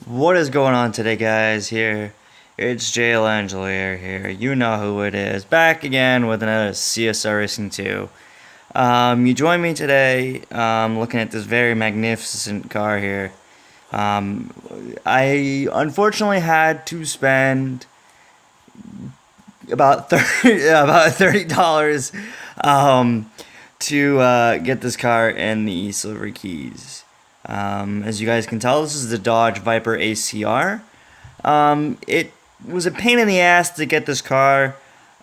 What is going on today, guys? It's Jay Langelier here. You know who it is. Back again with another CSR Racing 2. You join me today looking at this very magnificent car here. I unfortunately had to spend about $30 to get this car and the Silver Keys. As you guys can tell, this is the Dodge Viper ACR. It was a pain in the ass to get this car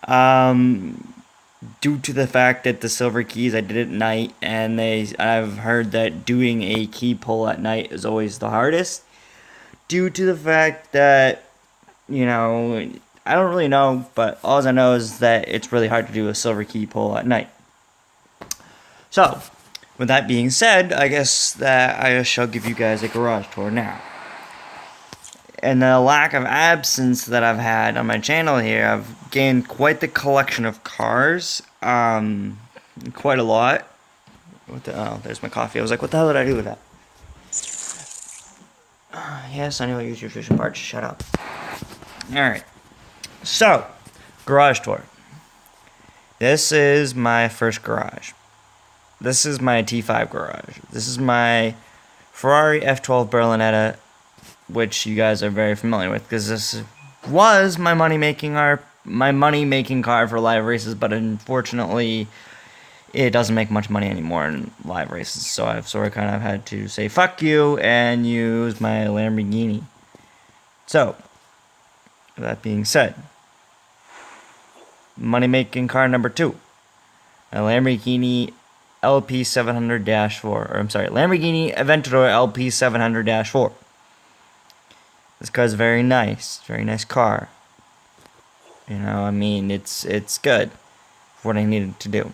due to the fact that the Silver Keys, I did it at night, and I've heard that doing a key pull at night is always the hardest due to the fact that, I don't really know, but all I know is that it's really hard to do a silver key pull at night. So, with that being said, I guess that I shall give you guys a garage tour now. And the lack of absence that I've had on my channel here, I've gained quite the collection of cars. Quite a lot. Oh, there's my coffee. I was like, what the hell did I do with that? Yes, I know I use your fusion parts. Shut up. Alright. So, garage tour. This is my first garage. This is my T5 garage. This is my Ferrari F12 Berlinetta, which you guys are very familiar with, because this was my money-making car for live races, but unfortunately, it doesn't make much money anymore in live races, so I've sort of kind of had to say fuck you and use my Lamborghini. So, with that being said, money-making car number 2, a Lamborghini Lamborghini Aventador LP 700-4. This car's very nice car. It's good for what I needed to do.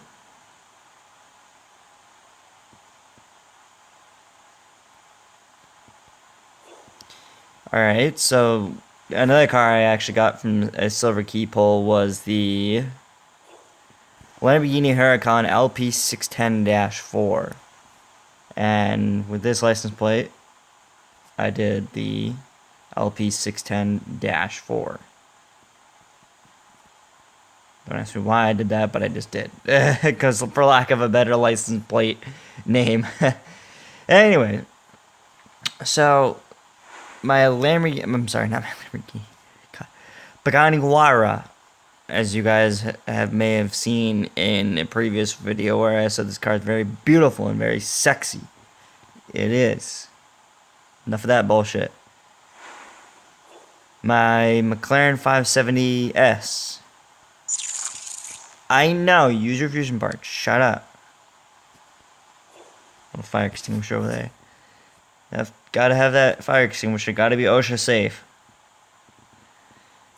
Alright, so another car I actually got from a silver key pull was the Lamborghini Huracan LP610-4. And with this license plate, I did the LP610-4. Don't ask me why I did that, but I just did. Because for lack of a better license plate name. Anyway, so my Lamborghini, I'm sorry, not my Lamborghini, Pagani Huayra, as you guys may have seen in a previous video where I said this car is very beautiful and very sexy. It is. Enough of that bullshit. My McLaren 570S. I know, use your fusion parts. Shut up. Little fire extinguisher over there. I've gotta have that fire extinguisher. Gotta be OSHA safe.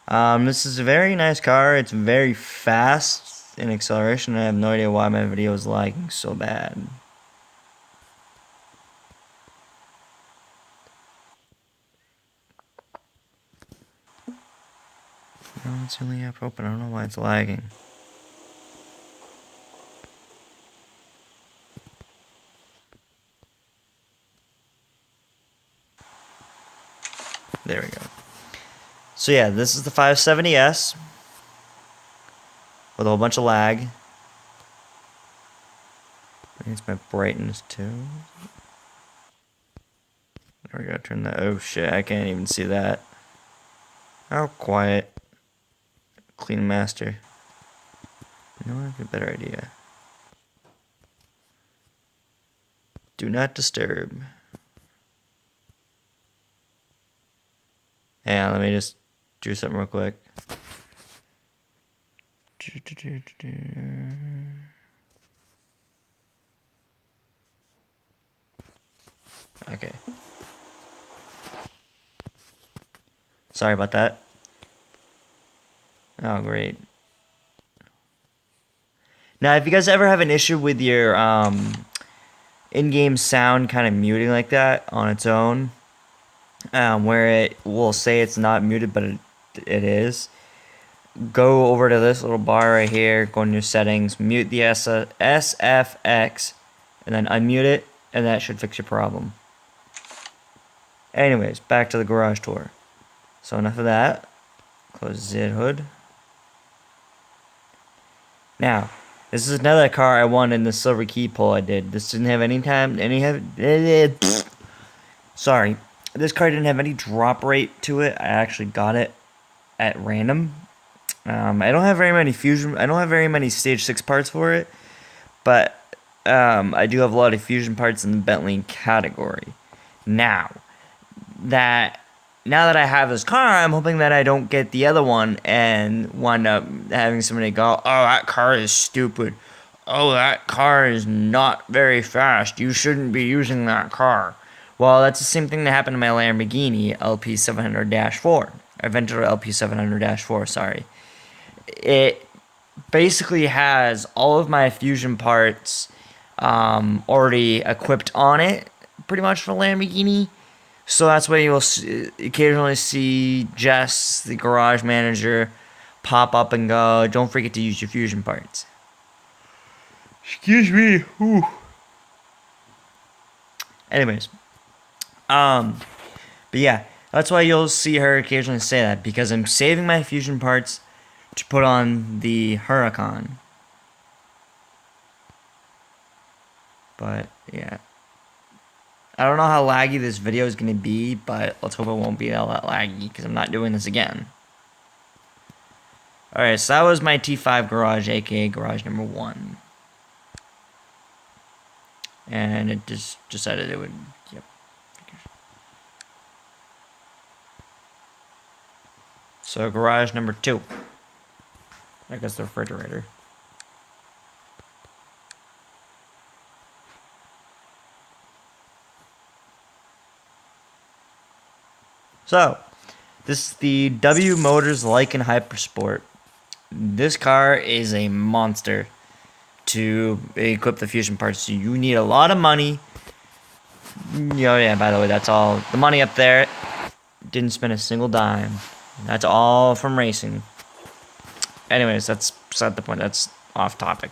This is a very nice car. It's very fast in acceleration. I have no idea why my video is lagging so bad. No, it's the only app open. I don't know why it's lagging. There we go. So yeah, this is the 570S with a whole bunch of lag. It's my brightness too. There we go. Turn that. Oh shit! I can't even see that. Oh, quiet. Clean master. You know, I have a better idea. Do not disturb. Yeah, let me just do something real quick. Okay. Sorry about that. Oh, great. Now, if you guys ever have an issue with your in-game sound kind of muting like that on its own, where it will say it's not muted, but it is, go over to this little bar right here, go into your settings, mute the SFX, and then unmute it, and that should fix your problem. Anyways, back to the garage tour. So enough of that. Close the hood. Now, this is another car I won in the silver key pull I did. This didn't have sorry. This car didn't have any drop rate to it. I actually got it at random. I don't have very many stage 6 parts for it, but I do have a lot of fusion parts in the Bentley category. Now that I have this car, I'm hoping that I don't get the other one and wind up having somebody go, "Oh, that car is stupid. Oh, that car is not very fast. You shouldn't be using that car." Well, that's the same thing that happened to my Lamborghini LP700-4. Aventador LP700-4, sorry. It basically has all of my fusion parts already equipped on it, pretty much for Lamborghini. So that's why you'll occasionally see Jess, the garage manager, pop up and go, "Don't forget to use your fusion parts." Excuse me. Ooh. Anyways, but yeah, that's why you'll see her occasionally say that, because I'm saving my fusion parts to put on the Huracan. But yeah, I don't know how laggy this video is going to be, but let's hope it won't be all that laggy, because I'm not doing this again. Alright, so that was my T5 garage, aka garage number 1. And it just decided it would, yep. So garage number 2. I guess the refrigerator. So, this is the W Motors Lycan Hypersport. This car is a monster to equip the fusion parts. So you need a lot of money. Yeah, by the way, that's all. The money up there, didn't spend a single dime. That's all from racing. Anyways, that's beside the point. That's off topic.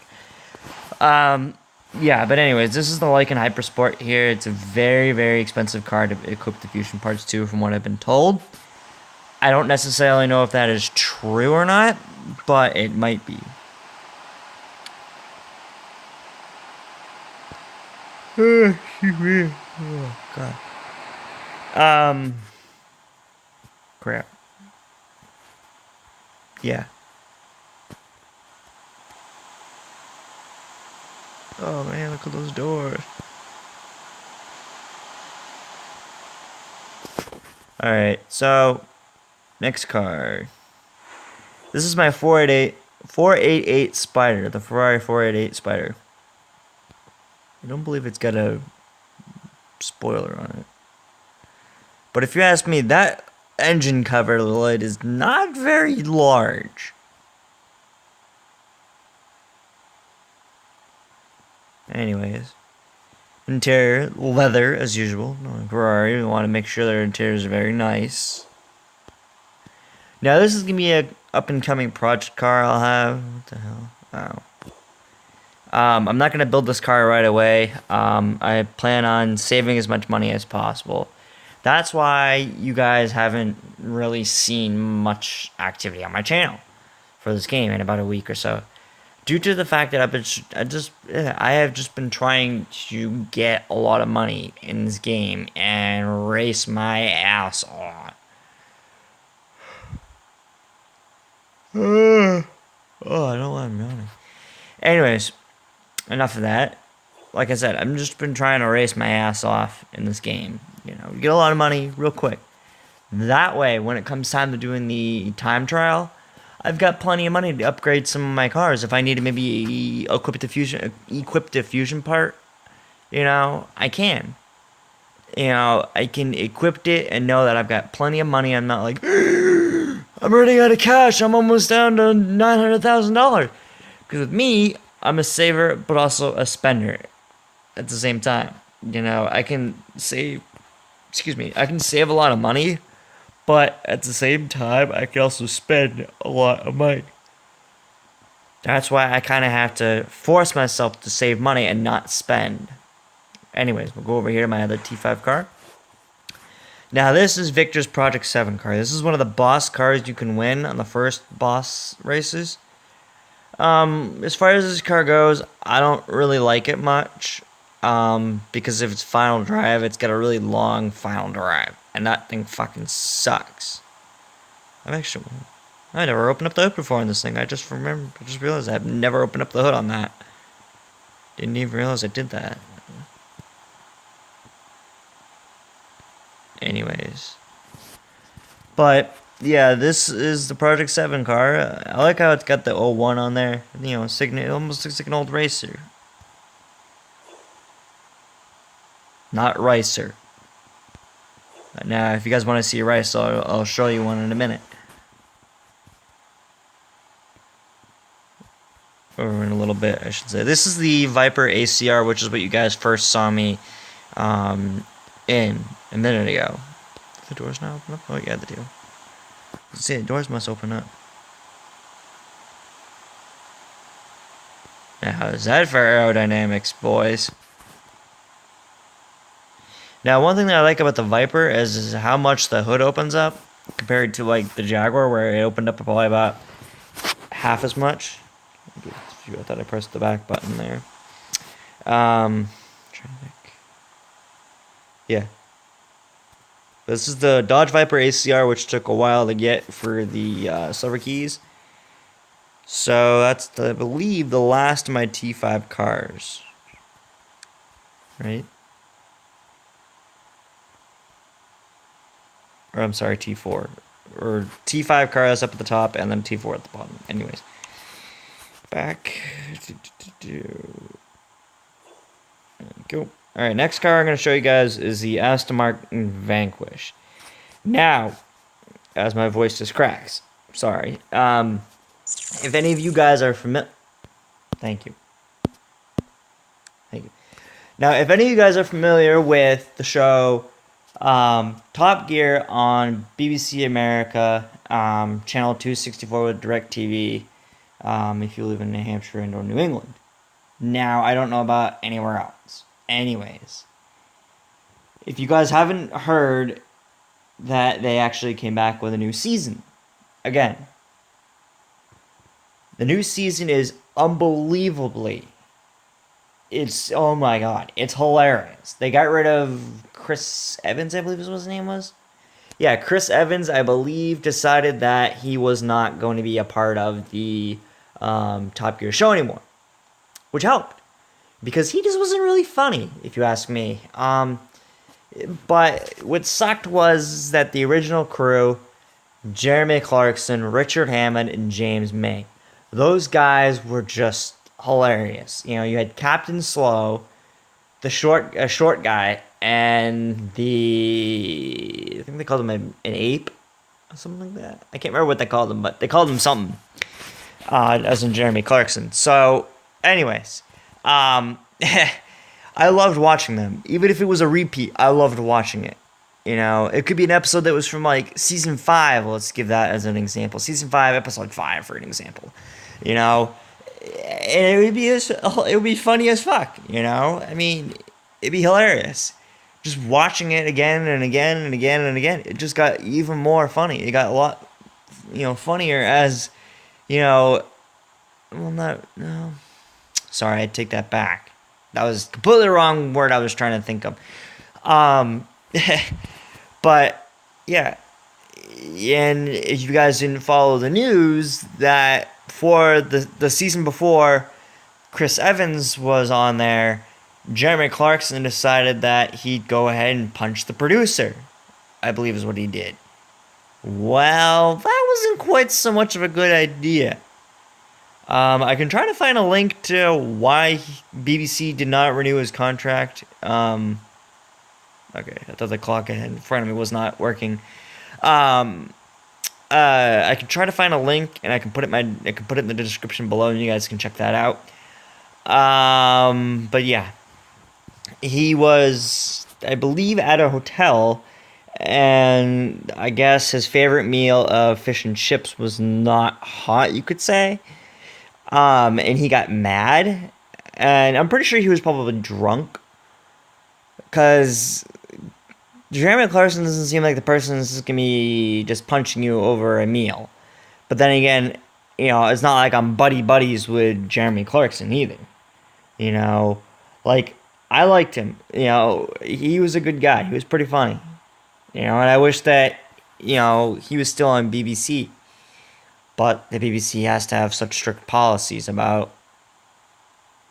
Yeah, but anyways, this is the Lycan Hypersport here. It's a very, very expensive car to equip the fusion parts to, from what I've been told. I don't necessarily know if that is true or not, but it might be. Excuse me. Oh, God. Crap. Yeah. Oh, man, look at those doors. Alright, so, next car. This is my 488 Spider, the Ferrari 488 Spider. I don't believe it's got a spoiler on it. But if you ask me, that engine cover lid is not very large. Anyways. Interior, leather, as usual. No, Ferrari, we want to make sure their interior is very nice. Now, this is going to be a up-and-coming project car I'll have. What the hell? Oh. I'm not going to build this car right away. I plan on saving as much money as possible. That's why you guys haven't really seen much activity on my channel for this game in about a week or so. Due to the fact that I have just been trying to get a lot of money in this game and race my ass off. Oh, I don't want to yawning. Anyways, enough of that. Like I said, I've just been trying to race my ass off in this game. You know, you get a lot of money real quick. That way, when it comes time to doing the time trial, I've got plenty of money to upgrade some of my cars. If I need to maybe equip the fusion part, you know, I can. You know, I can equip it and know that I've got plenty of money. I'm not like, I'm running out of cash. I'm almost down to $900,000. Because with me, I'm a saver, but also a spender at the same time. You know, I can save a lot of money, but at the same time, I can also spend a lot of money. That's why I kind of have to force myself to save money and not spend. Anyways, we'll go over here to my other T5 car. Now this is Victor's Project 7 car. This is one of the boss cars you can win on the first boss races. As far as this car goes, I don't really like it much. Because of its final drive, it's got a really long final drive. And that thing fucking sucks. I never opened up the hood before on this thing. I just realized I've never opened up the hood on that. Didn't even realize I did that. Anyways. But, yeah, this is the Project 7 car. I like how it's got the 01 on there. You know, it almost looks like an old racer. Not Ricer. Now, if you guys want to see a race, I'll show you one in a minute. Or in a little bit, I should say. This is the Viper ACR, which is what you guys first saw me in a minute ago. The doors now open up? Oh, yeah, they do. See, the doors must open up. Now, how's that for aerodynamics, boys? Now, one thing that I like about the Viper is how much the hood opens up compared to, like, the Jaguar, where it opened up probably about half as much. I thought I pressed the back button there. Trying to think. Yeah. This is the Dodge Viper ACR, which took a while to get for the silver keys. So that's, I believe, the last of my T5 cars. Right? Or I'm sorry, T4. Or T5 car that's up at the top, and then T4 at the bottom. Anyways. Back. There we go. Alright, next car I'm going to show you guys is the Aston Martin Vanquish. Now, as my voice just cracks. Sorry. If any of you guys are familiar... Thank you. Thank you. Now, if any of you guys are familiar with the show Top Gear on BBC America, channel 264 with DirecTV, if you live in New Hampshire and or New England. Now, I don't know about anywhere else. Anyways, if you guys haven't heard that they actually came back with a new season, again, the new season is unbelievably, oh my god, it's hilarious. They got rid of Chris Evans, I believe is what his name was. Yeah, Chris Evans, I believe, decided that he was not going to be a part of the Top Gear show anymore, which helped because he just wasn't really funny, if you ask me. But what sucked was that the original crew, Jeremy Clarkson, Richard Hammond, and James May, those guys were just hilarious. You know, you had Captain Slow, the short guy, and I think they called him an ape, or something like that. I can't remember what they called him, but they called him something. As in Jeremy Clarkson. So, anyways, I loved watching them. Even if it was a repeat, I loved watching it. You know, it could be an episode that was from, like, Season 5. Let's give that as an example. Season 5, Episode 5, for an example. You know, and it would be funny as fuck, you know? I mean, it'd be hilarious. Just watching it again and again and again and again, it just got even more funny. It got a lot, funnier as... no. Sorry, I take that back. That was completely the wrong word I was trying to think of. But, yeah. And if you guys didn't follow the news, that for the season before Chris Evans was on there, Jeremy Clarkson decided that he'd go ahead and punch the producer, I believe is what he did. Well, that wasn't quite so much of a good idea. I can try to find a link to why BBC did not renew his contract. Okay, I thought the clock ahead in front of me was not working. I can try to find a link, and I can put it in the description below, and you guys can check that out. But yeah, he was, I believe, at a hotel. And I guess his favorite meal of fish and chips was not hot, you could say. And he got mad. And I'm pretty sure he was probably drunk. Because Jeremy Clarkson doesn't seem like the person that's just gonna be just punching you over a meal. But then again, it's not like I'm buddy buddies with Jeremy Clarkson either. You know, like I liked him. He was a good guy. He was pretty funny. And I wish that he was still on BBC. But the BBC has to have such strict policies about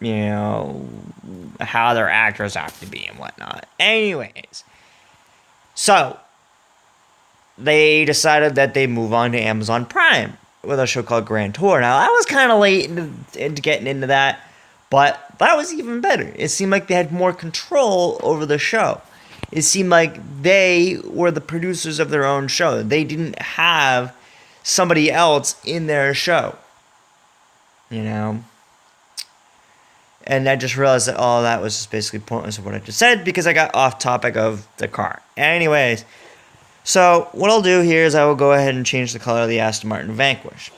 how their actors have to be and whatnot. Anyways, so they decided that they move on to Amazon Prime with a show called Grand Tour. Now, I was kind of late into getting into that, but that was even better. It seemed like they had more control over the show. It seemed like they were the producers of their own show. They didn't have somebody else in their show. And I just realized that all of that was just basically pointless of what I just said because I got off topic of the car. Anyways, so what I'll do here is I will go ahead and change the color of the Aston Martin Vanquish.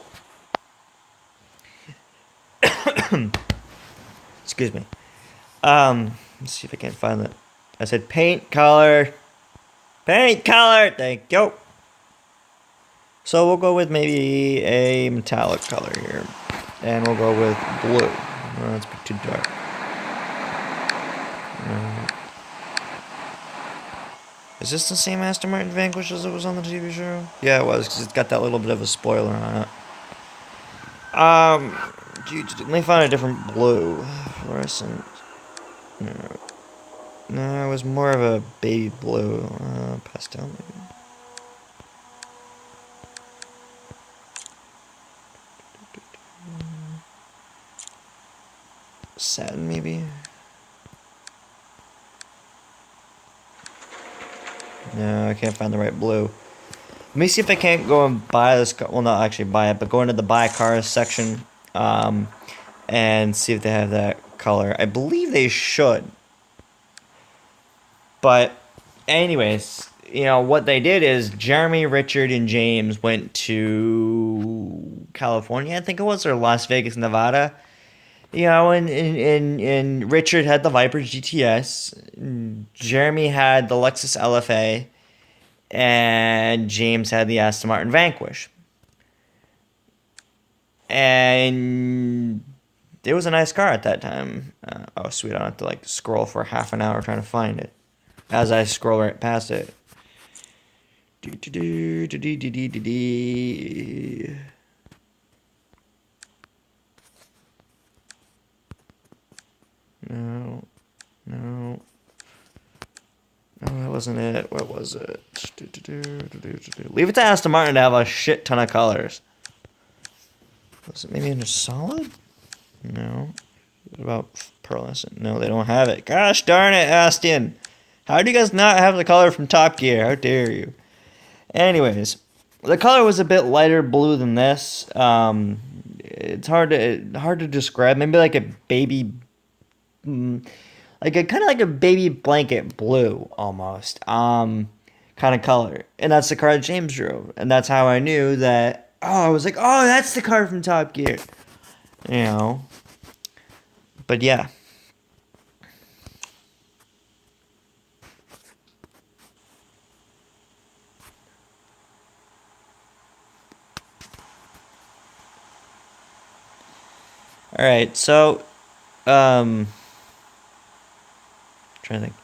Excuse me. Let's see if I can find it. I said paint color. Paint color. Thank you. So we'll go with maybe a metallic color here. And we'll go with blue. Oh, that's too dark. Is this the same Aston Martin Vanquish as it was on the TV show? Yeah, it was, because it's got that little bit of a spoiler on it. Let me find a different blue. Fluorescent. No, it was more of a baby blue. Pastel, maybe. Satin, maybe? No, I can't find the right blue. Let me see if I can't go and buy this car. Well, not actually buy it, but go into the buy cars section and see if they have that color. I believe they should. But anyways, what they did is Jeremy, Richard, and James went to California, I think it was, or Las Vegas, Nevada. And Richard had the Viper GTS. Jeremy had the Lexus LFA. And James had the Aston Martin Vanquish. And it was a nice car at that time. Oh, sweet. I don't have to, scroll for half an hour trying to find it. As I scroll right past it. No. No, that wasn't it. What was it? Leave it to Aston Martin to have a shit ton of colors. Was it maybe in a solid? No. What about pearlescent? No, they don't have it. Gosh darn it, Aston. How do you guys not have the color from Top Gear? How dare you? Anyways, the color was a bit lighter blue than this. It's hard to describe. Maybe like a baby, kind of like a baby blanket blue almost. Kind of color, and that's the car that James drove, and that's how I knew that. Oh, I was like, oh, that's the car from Top Gear, But yeah. All right, so, trying to think.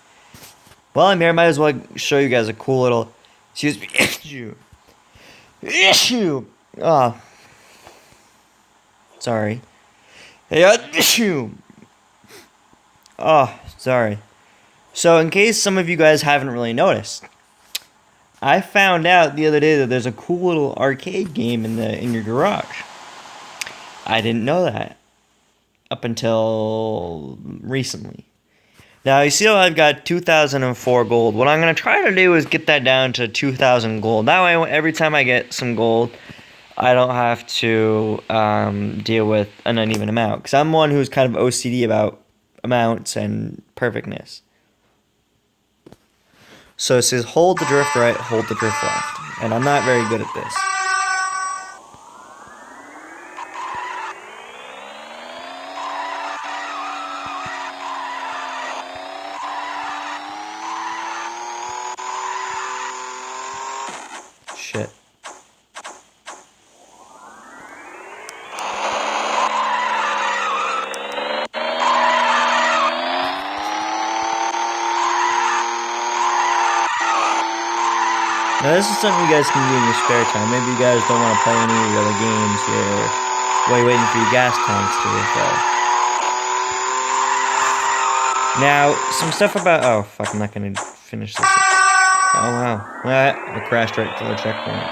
Well, I'm here. I might as well show you guys a cool little, excuse me, issue. Oh, sorry. Hey, issue. Oh, sorry. So, in case some of you guys haven't really noticed, I found out the other day that there's a cool little arcade game in your garage. I didn't know that up until recently. Now, you see how I've got 2004 gold. What I'm going to try to do is get that down to 2000 gold. That way, every time I get some gold, I don't have to deal with an uneven amount. Because I'm one who's kind of OCD about amounts and perfectness. So it says hold the drift right, hold the drift left. And I'm not very good at this. shit. Now this is something you guys can do in your spare time. Maybe you guys don't want to play any of the other games here while you're waiting for your gas tanks to refill. Now, some stuff about... Oh, fuck, I'm not going to finish this. Oh, wow. I crashed right to the checkpoint.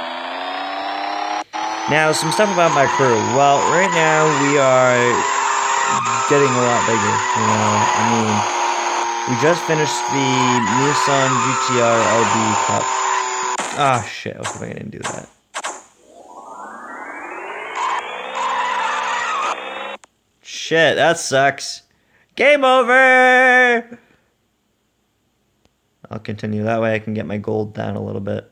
Now, some stuff about my crew. Well, right now, we are getting a lot bigger. You know, I mean, we just finished the Nissan GTR LB Cup. Ah, oh, shit, I was hoping I didn't do that. Shit, that sucks. Game over! I'll continue. That way I can get my gold down a little bit.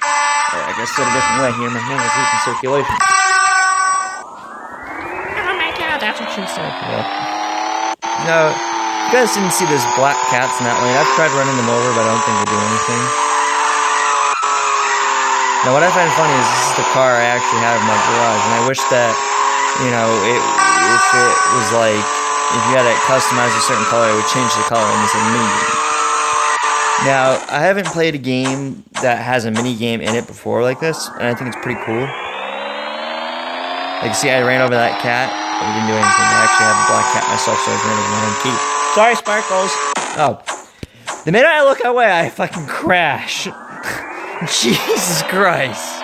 Alright, I guess set a different way here. My hand is losing circulation. Oh my god, that's what she said. Yeah. No, you guys didn't see those black cats in that lane. I've tried running them over, but I don't think they do anything. Now, what I find funny is this is the car I actually have in my garage, and I wish that, you know, if it was like, if you had it customized a certain color, it would change the color in this mini game. Now, I haven't played a game that has a mini game in it before like this, and I think it's pretty cool. Like, see, I ran over that cat, but it didn't do anything. I actually have a black cat myself, so I ran over my own key. Sorry, Sparkles! Oh. The minute I look away, I fucking crash. Jesus Christ.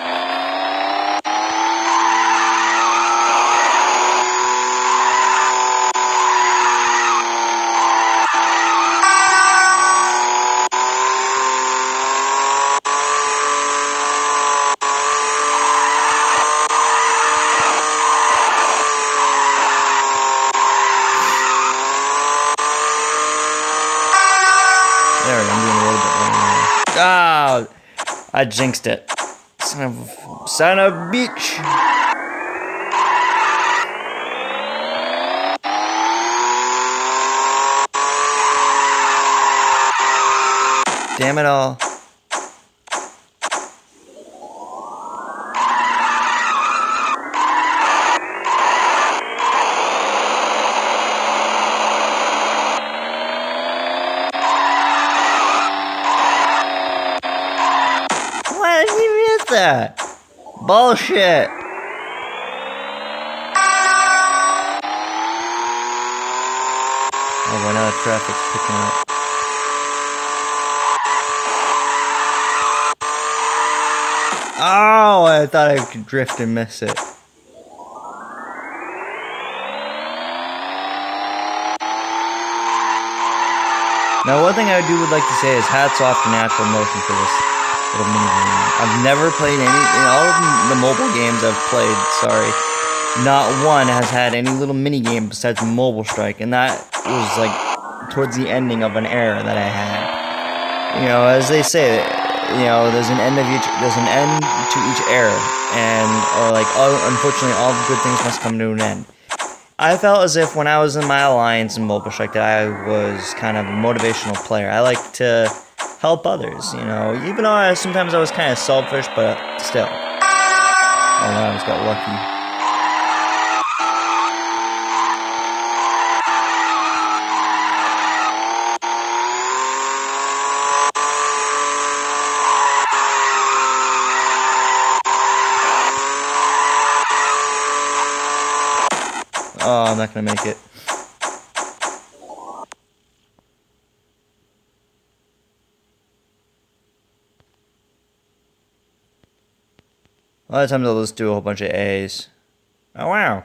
There, I'm doing a little bit better now. Oh! I jinxed it. Son of a bitch. Damn it all. Why did we miss that? Bullshit. Oh, well, now the traffic's picking up. Oh, I thought I could drift and miss it. Now, one thing I would like to say is hats off to Natural Motion for this little mini game. I've never played any, in all of the mobile games I've played, sorry, not one has had any little mini game besides Mobile Strike, and that was like towards the ending of an era that I had. You know, as they say, you know, there's an end to each era, and unfortunately, all the good things must come to an end. I felt as if when I was in my alliance in Mobile Strike that I was kind of a motivational player. I like to help others, you know, even though sometimes I was kind of selfish, but still. Oh no, I just got lucky. Oh, I'm not gonna make it. A lot of times I'll just do a whole bunch of A's. Oh, wow.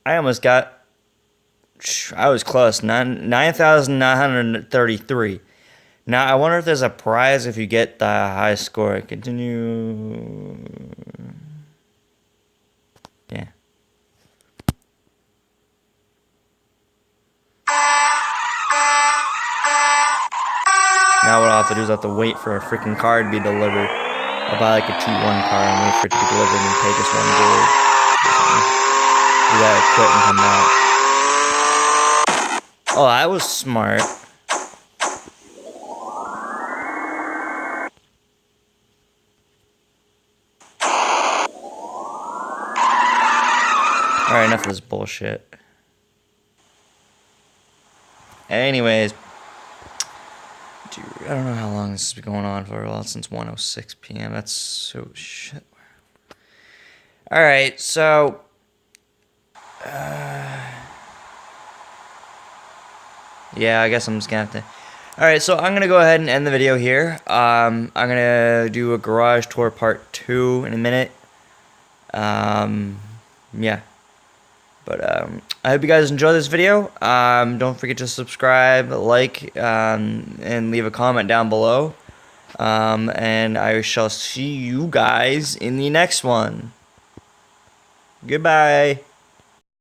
I almost got... I was close. 9,933. Now, I wonder if there's a prize if you get the high score. Continue... Yeah. Now what I'll have to do is I'll have to wait for a freaking car to be delivered. I'll buy like a T1 car and wait for it to be delivered and pay just one gold. Do that, quit and come out. Oh, that was smart. enough of this bullshit. Anyways, dude, I don't know how long this has been going on for. Well, since 1:06 p.m. That's so shit. All right, so yeah, I guess I'm just gonna have to. All right, so I'm gonna go ahead and end the video here. I'm gonna do a garage tour part 2 in a minute. Yeah. But I hope you guys enjoy this video. Don't forget to subscribe, like, and leave a comment down below. And I shall see you guys in the next one. Goodbye.